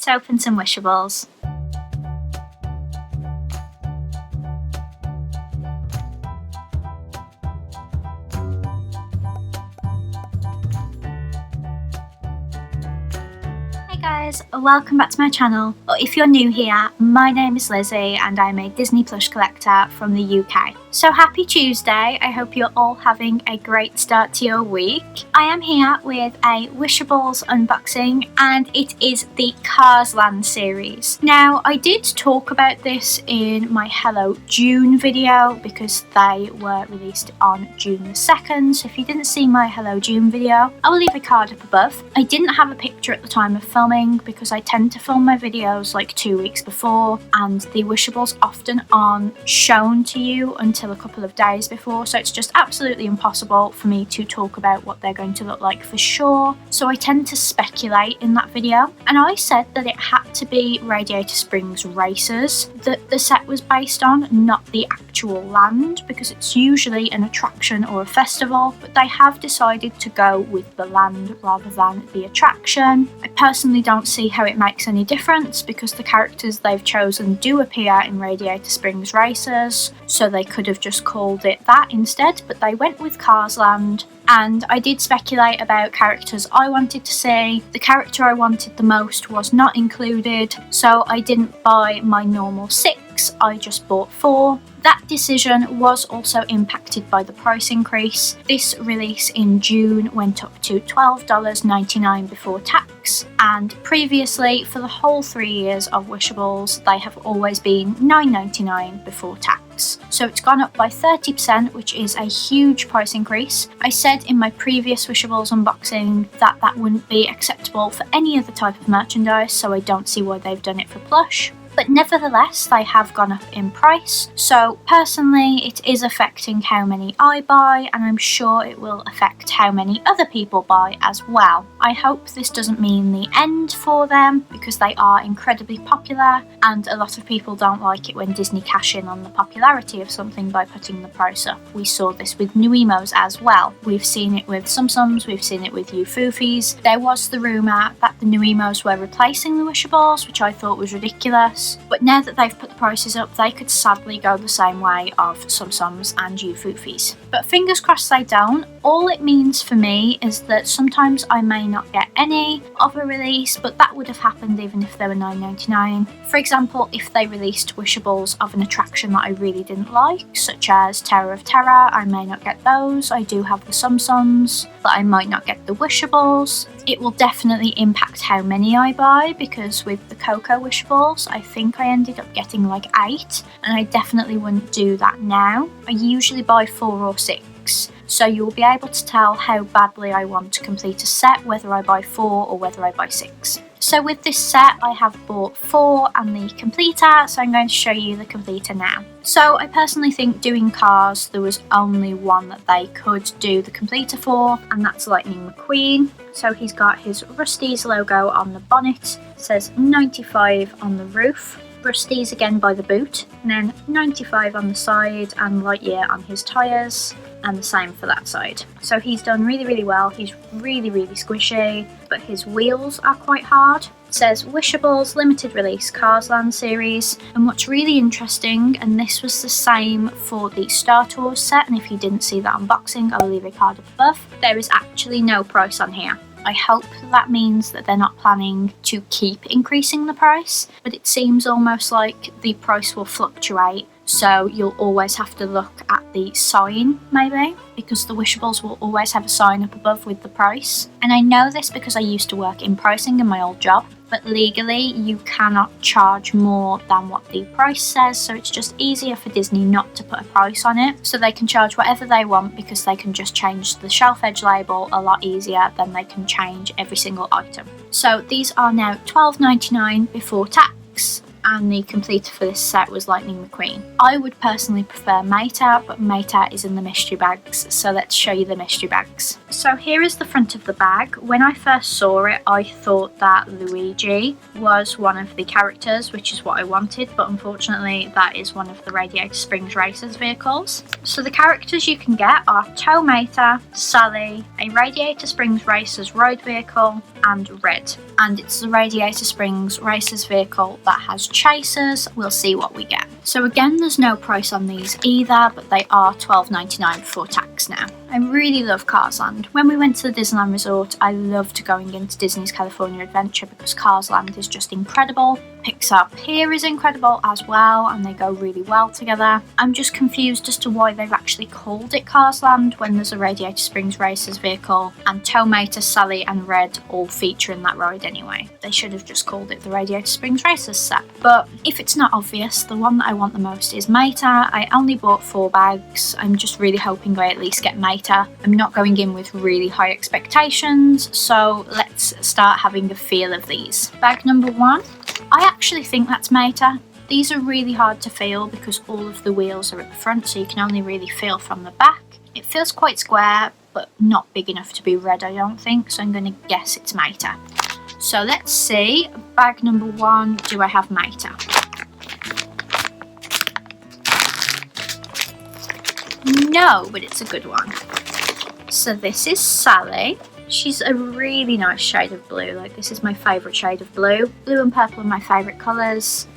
let's open some Wishables. Guys, welcome back to my channel. Or if you're new here, my name is Lizzie and I'm a Disney plush collector from the UK. So happy Tuesday, I hope you're all having a great start to your week. I am here with a Wishables unboxing and it is the Cars Land series. Now I did talk about this in my Hello June video because they were released on June the 2nd, so if you didn't see my Hello June video, I will leave a card up above. I didn't have a picture at the time of filming because I tend to film my videos like 2 weeks before and the Wishables often aren't shown to you until a couple of days before, so it's just absolutely impossible for me to talk about what they're going to look like for sure. So I tend to speculate in that video, and I said that it had to be Radiator Springs Racers that the set was based on, not the actual land, because it's usually an attraction or a festival, but they have decided to go with the land rather than the attraction. I personally don't see how it makes any difference because the characters they've chosen do appear in Radiator Springs Racers, so they could have just called it that instead, but they went with Cars Land. And I did speculate about characters I wanted to see. The character I wanted the most was not included, so I didn't buy my normal 6, I just bought 4. That decision was also impacted by the price increase. This release in June went up to $12.99 before tax, and previously for the whole 3 years of Wishables they have always been $9.99 before tax. So it's gone up by 30%, which is a huge price increase. I said in my previous Wishables unboxing that that wouldn't be acceptable for any other type of merchandise, so I don't see why they've done it for plush. But nevertheless, they have gone up in price. So personally, it is affecting how many I buy, and I'm sure it will affect how many other people buy as well. I hope this doesn't mean the end for them because they are incredibly popular, and a lot of people don't like it when Disney cash in on the popularity of something by putting the price up. We saw this with new emos as well. We've seen it with Tsum Tsums, we've seen it with Foofys. There was the rumour that the new emos were replacing the Wishables, which I thought was ridiculous. But now that they've put the prices up, they could sadly go the same way of Tsum Tsums and Foofys. But fingers crossed they don't. All it means for me is that sometimes I may not get any of a release, but that would have happened even if they were $9.99. For example, if they released Wishables of an attraction that I really didn't like, such as Tower of Terror, I may not get those. I do have the Tsum Tsums, but I might not get the Wishables. It will definitely impact how many I buy because with the Coco Wishables, I think I ended up getting like 8, and I definitely wouldn't do that now. I usually buy 4 or 6. So you'll be able to tell how badly I want to complete a set, whether I buy 4 or whether I buy 6. So with this set I have bought 4 and the completer, so I'm going to show you the completer now. So I personally think doing cars, there was only one that they could do the completer for, and that's Lightning McQueen. So he's got his Rusty's logo on the bonnet, it says 95 on the roof, Rusty's again by the boot, and then 95 on the side and Lightyear on his tyres, and the same for that side. So he's done really well. He's really squishy, but his wheels are quite hard. It says Wishables limited release Cars Land series, and what's really interesting, and this was the same for the Star Tours set, and if you didn't see that unboxing I'll leave a card up above, there is actually no price on here. I hope that means that they're not planning to keep increasing the price, but it seems almost like the price will fluctuate, so you'll always have to look at the sign maybe, because the Wishables will always have a sign up above with the price. And I know this because I used to work in pricing in my old job, but legally you cannot charge more than what the price says, so it's just easier for Disney not to put a price on it, so they can charge whatever they want because they can just change the shelf edge label a lot easier than they can change every single item. So these are now $12.99 before tax, and the completer for this set was Lightning McQueen. I would personally prefer Mater, but Mater is in the mystery bags, so let's show you the mystery bags. So here is the front of the bag. When I first saw it, I thought that Luigi was one of the characters, which is what I wanted, but unfortunately that is one of the Radiator Springs Racers vehicles. So the characters you can get are Tow Mater, Sally, a Radiator Springs Racers road vehicle, and red. And it's the Radiator Springs Racers vehicle that has chasers. We'll see what we get. So again, there's no price on these either, but they are $12.99 before tax now. I really love Cars Land. When we went to the Disneyland Resort, I loved going into Disney's California Adventure because Cars Land is just incredible. Pixar Pier is incredible as well, and they go really well together. I'm just confused as to why they've actually called it Cars Land when there's a Radiator Springs Racers vehicle and Tomater, Sally and Red all feature in that ride anyway. They should have just called it the Radiator Springs Racers set. But if it's not obvious, the one that I want the most is Mater. I only bought 4 bags. I'm just really hoping I at least get Mater. I'm not going in with really high expectations, so let's start having a feel of these. Bag number 1. I actually think that's Mater. These are really hard to feel because all of the wheels are at the front, so you can only really feel from the back. It feels quite square, but not big enough to be red, I don't think, so I'm going to guess it's Mater. So let's see, bag number 1, do I have Mater? No, but it's a good one. So this is Sally. She's a really nice shade of blue. Like, this is my favourite shade of blue. Blue and purple are my favourite colours.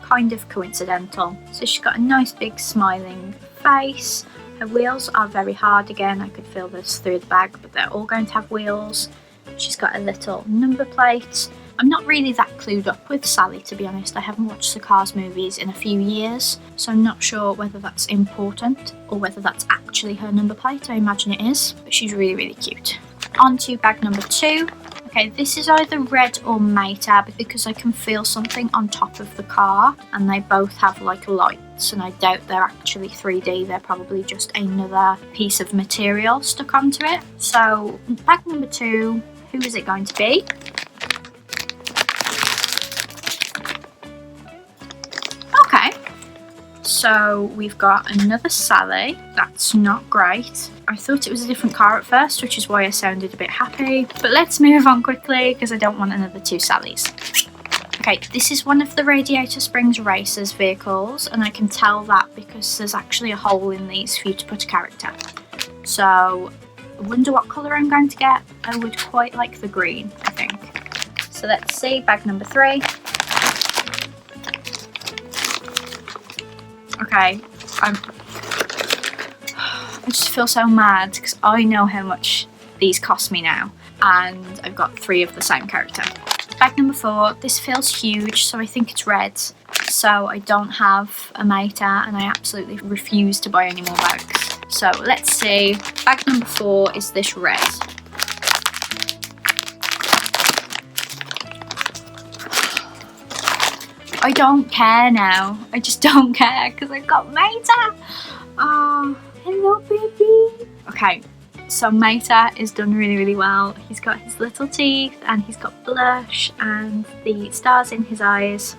Kind of coincidental. So she's got a nice big smiling face. Her wheels are very hard again. I could feel this through the bag, but they're all going to have wheels. She's got a little number plate. I'm not really that clued up with Sally, to be honest. I haven't watched the Cars movies in a few years, so I'm not sure whether that's important or whether that's actually her number plate. I imagine it is, but she's really, really cute. On to bag number 2. Okay, this is either red or Mater because I can feel something on top of the car, and they both have like lights, and I doubt they're actually 3D. They're probably just another piece of material stuck onto it. So bag number 2, who is it going to be? Okay, so we've got another Sally. That's not great. I thought it was a different car at first, which is why I sounded a bit happy. But let's move on quickly because I don't want another 2 Sallys. Okay, this is one of the Radiator Springs Racers vehicles, and I can tell that because there's actually a hole in these for you to put a character. So I wonder what colour I'm going to get. I would quite like the green, I think. So let's see, bag number 3. Okay, I just feel so mad because I know how much these cost me now, and I've got 3 of the same character. Bag number 4, this feels huge, so I think it's red. So I don't have a Mater, and I absolutely refuse to buy any more bags. So let's see, bag number 4 is this red. I don't care now. I just don't care because I've got Mater. Oh, hello baby. Okay, so Mater is done really, really well. He's got his little teeth and he's got blush and the stars in his eyes.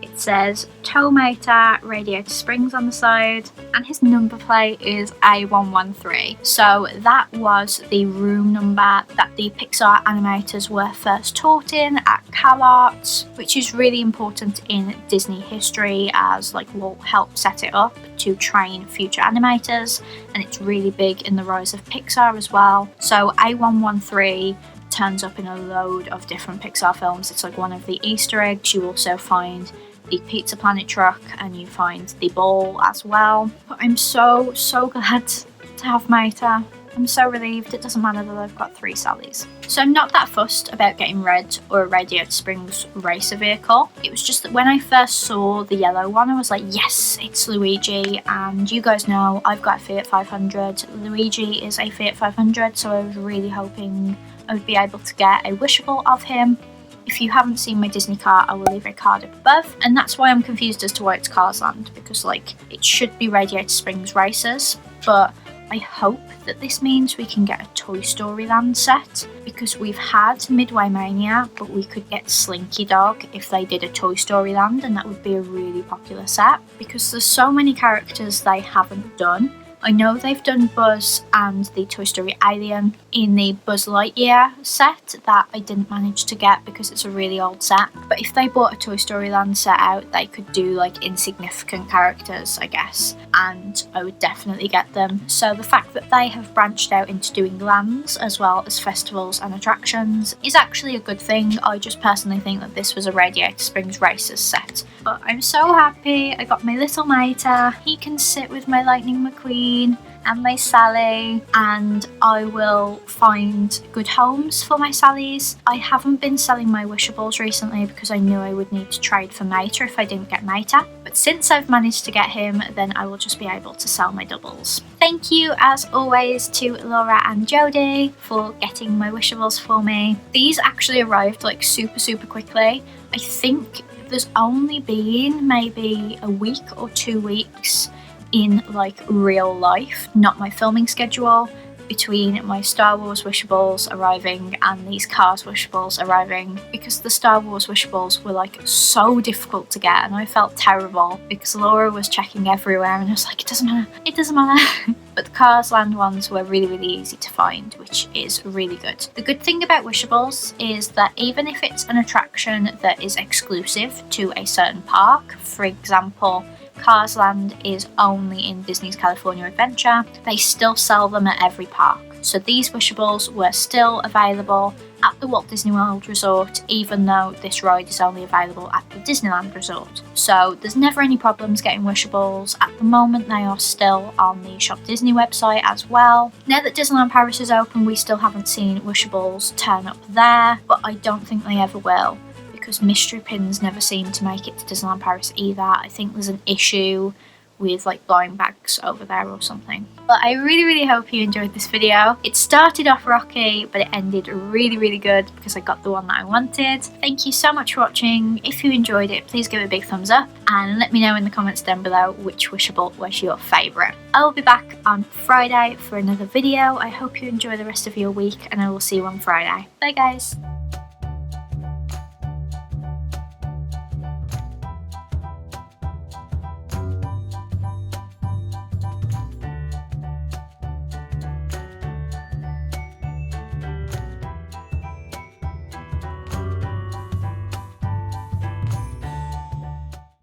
It says Tomater Radiator Springs on the side, and his number plate is A113. So that was the room number that the Pixar animators were first taught in at CalArts, which is really important in Disney history as like will help set it up to train future animators, and it's really big in the rise of Pixar as well. So A113 turns up in a load of different Pixar films. It's like one of the Easter eggs. You also find the Pizza Planet truck and you find the ball as well. But I'm so glad to have Mater. I'm so relieved. It doesn't matter that I've got 3 Sallys. So I'm not that fussed about getting red or a Radiator Springs racer vehicle. It was just that when I first saw the yellow one, I was like, yes, it's Luigi. And you guys know I've got a Fiat 500. Luigi is a Fiat 500, so I was really hoping I would be able to get a Wishable of him. If you haven't seen my Disney cart, I will leave a card up above. And that's why I'm confused as to why it's Cars Land, because like it should be Radiator Springs Racers, but I hope that this means we can get a Toy Story Land set, because we've had Midway Mania, but we could get Slinky Dog if they did a Toy Story Land, and that would be a really popular set because there's so many characters they haven't done. I know they've done Buzz and the Toy Story Alien in the Buzz Lightyear set that I didn't manage to get because it's a really old set. But if they bought a Toy Story Land set out, they could do like insignificant characters, I guess. and I would definitely get them. So the fact that they have branched out into doing lands as well as festivals and attractions is actually a good thing. I just personally think that this was a Radiator Springs Racers set. But I'm so happy I got my little Mater. He can sit with my Lightning McQueen and my Sally, and I will find good homes for my Sallys. I haven't been selling my Wishables recently because I knew I would need to trade for Mater if I didn't get Mater. But since I've managed to get him, then I will just be able to sell my doubles. Thank you as always to Laura and Jodie for getting my Wishables for me. These actually arrived like super quickly. I think there's only been maybe a week or 2 weeks in like real life, not my filming schedule, between my Star Wars Wishables arriving and these Cars Wishables arriving, because the Star Wars Wishables were like so difficult to get and I felt terrible because Laura was checking everywhere and I was like, it doesn't matter. But the Cars Land ones were really easy to find, which is really good. The good thing about Wishables is that even if it's an attraction that is exclusive to a certain park, for example, Cars Land is only in Disney's California Adventure, they still sell them at every park. So these Wishables were still available at the Walt Disney World Resort, even though this ride is only available at the Disneyland Resort. So there's never any problems getting Wishables. At the moment they are still on the Shop Disney website as well. Now that Disneyland Paris is open, we still haven't seen Wishables turn up there, but I don't think they ever will, because mystery pins never seem to make it to Disneyland Paris either. I think there's an issue with like blind bags over there or something. But I really hope you enjoyed this video. It started off rocky, but it ended really good because I got the one that I wanted. Thank you so much for watching. If you enjoyed it, please give it a big thumbs up and let me know in the comments down below which Wishable was your favourite. I will be back on Friday for another video. I hope you enjoy the rest of your week and I will see you on Friday. Bye guys.